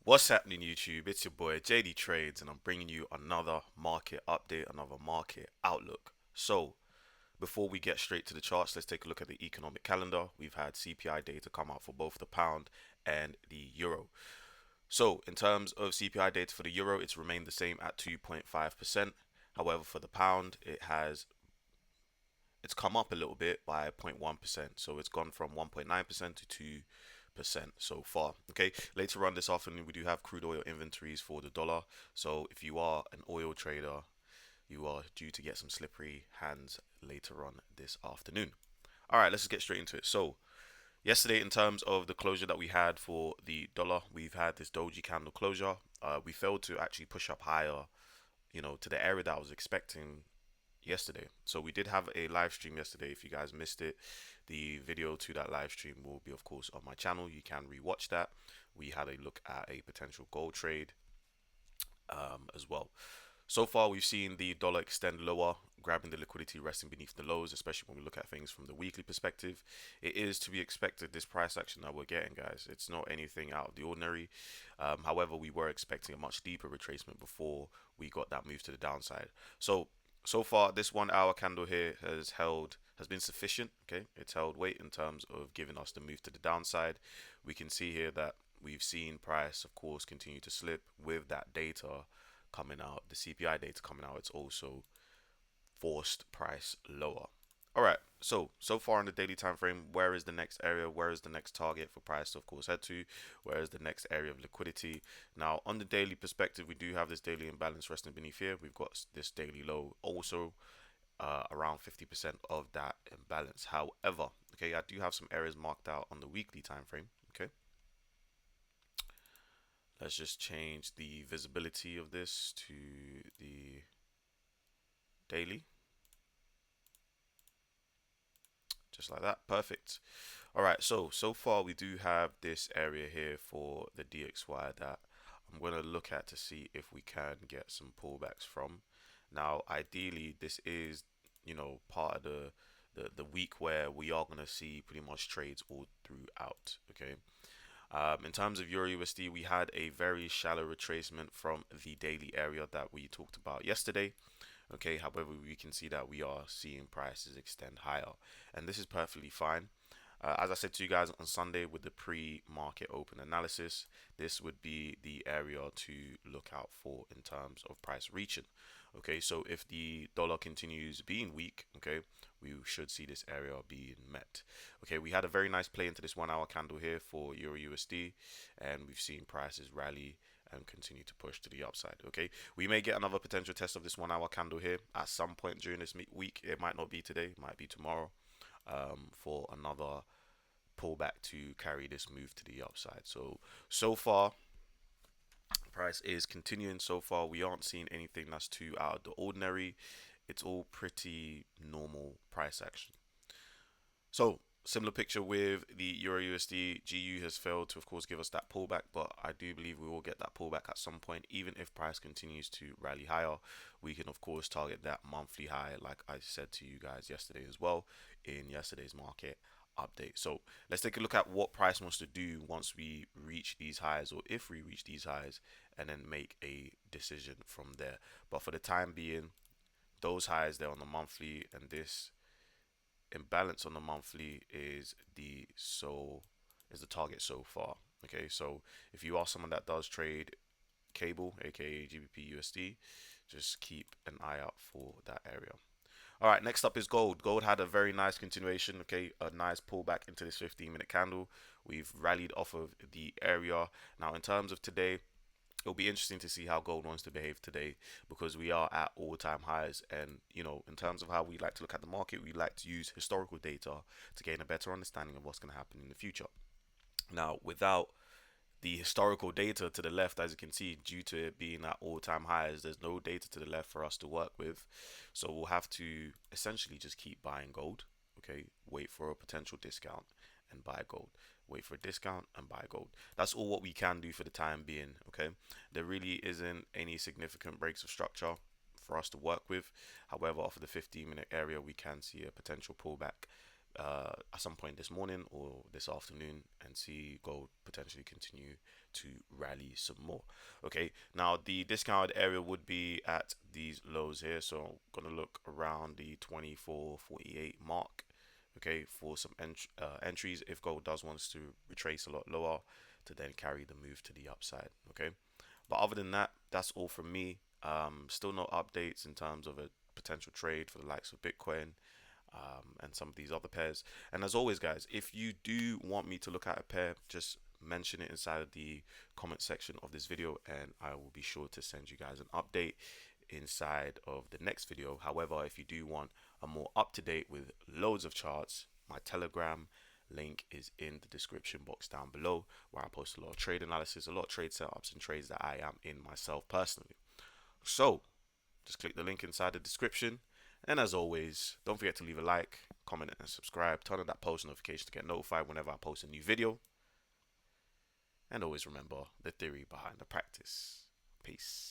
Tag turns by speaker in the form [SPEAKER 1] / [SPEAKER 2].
[SPEAKER 1] What's happening, YouTube? It's your boy JD Trades, and I'm bringing you another market update, another market outlook. So, before we get straight to the charts, let's take a look at the economic calendar. We've had CPI data come out for both the pound and the euro. So, in terms of CPI data for the euro, it's remained the same at 2.5%. However, for the pound, it's come up a little bit by 0.1%. So it's gone from 1.9% to 2% so far. Okay, later on this afternoon, we do have crude oil inventories for the dollar. So if you are an oil trader, you are due to get some slippery hands later on this afternoon. All right, let's just get straight into it. So, yesterday, in terms of the closure that we had for the dollar, we've had this doji candle closure. We failed to actually push up higher, to the area that I was expecting yesterday. So we did have a live stream yesterday. If you guys missed it, the video to that live stream will be, of course, on my channel. You can rewatch that. We had a look at a potential gold trade as well. So far, we've seen the dollar extend lower, grabbing the liquidity resting beneath the lows, especially when we look at things from the weekly perspective. It is to be expected, this price action that we're getting, guys. It's not anything out of the ordinary. However, we were expecting a much deeper retracement before we got that move to the downside. So far, this 1 hour candle here has been sufficient. Okay, it's held weight in terms of giving us the move to the downside. We can see here that we've seen price, of course, continue to slip with that data coming out, the CPI data coming out. It's also forced price lower. All right, so far in the daily time frame, where is the next area? Where is the next target for price to, of course, head to? Where is the next area of liquidity? Now, on the daily perspective, we do have this daily imbalance resting beneath here. We've got this daily low also around 50% of that imbalance. However, okay, I do have some areas marked out on the weekly time frame. Okay, let's just change the visibility of this to the daily, just like that. Perfect. All right, so far we do have this area here for the DXY that I'm going to look at to see if we can get some pullbacks from. Now, ideally, this is, part of the week where we are going to see pretty much trades all throughout. Okay. In terms of Euro USD, we had a very shallow retracement from the daily area that we talked about yesterday. Okay, however, we can see that we are seeing prices extend higher, and this is perfectly fine. As I said to you guys on Sunday with the pre-market open analysis, this would be the area to look out for in terms of price reaching. Okay, so if the dollar continues being weak, okay, we should see this area being met. Okay, we had a very nice play into this 1 hour candle here for Euro USD, and we've seen prices rally and continue to push to the upside. Okay, we may get another potential test of this 1 hour candle here at some point during this week. It might not be today, it might be tomorrow, for another pullback to carry this move to the upside. So far, price is continuing. So far, we aren't seeing anything that's too out of the ordinary. It's all pretty normal price action. So, similar picture with the Euro USD. GU has failed to, of course, give us that pullback, but I do believe we will get that pullback at some point. Even if price continues to rally higher, we can, of course, target that monthly high, like I said to you guys yesterday as well in yesterday's market update. So let's take a look at what price wants to do once we reach these highs, or if we reach these highs, and then make a decision from there. But for the time being, those highs there on the monthly and this imbalance on the monthly is the target so far. Okay, so if you are someone that does trade cable, aka GBP USD, just keep an eye out for that area. All right, next up is gold. Gold had a very nice continuation, okay, a nice pullback into this 15-minute candle. We've rallied off of the area. Now, in terms of today, it'll be interesting to see how gold wants to behave today, because we are at all-time highs. And, in terms of how we like to look at the market, we like to use historical data to gain a better understanding of what's going to happen in the future. Now, without the historical data to the left, as you can see, due to it being at all-time highs, there's no data to the left for us to work with. So we'll have to essentially just keep buying gold. Okay, wait for a potential discount and buy gold. Wait for a discount and buy gold. That's all what we can do for the time being. Okay, there really isn't any significant breaks of structure for us to work with. However, off of the 15-minute area, we can see a potential pullback at some point this morning or this afternoon, and see gold potentially continue to rally some more. Okay, now the discounted area would be at these lows here, so I'm gonna look around the 24.48 mark. Okay, for some entries if gold does wants to retrace a lot lower to then carry the move to the upside. Okay, but other than that, that's all from me. Still no updates in terms of a potential trade for the likes of Bitcoin, and some of these other pairs. And as always, guys, if you do want me to look at a pair, just mention it inside of the comment section of this video, and I will be sure to send you guys an update inside of the next video. However, if you do want a more up to date with loads of charts, my Telegram link is in the description box down below, where I post a lot of trade analysis, a lot of trade setups, and trades that I am in myself personally. So just click the link inside the description. And as always, don't forget to leave a like, comment, and subscribe. Turn on that post notification to get notified whenever I post a new video. And always remember the theory behind the practice. Peace.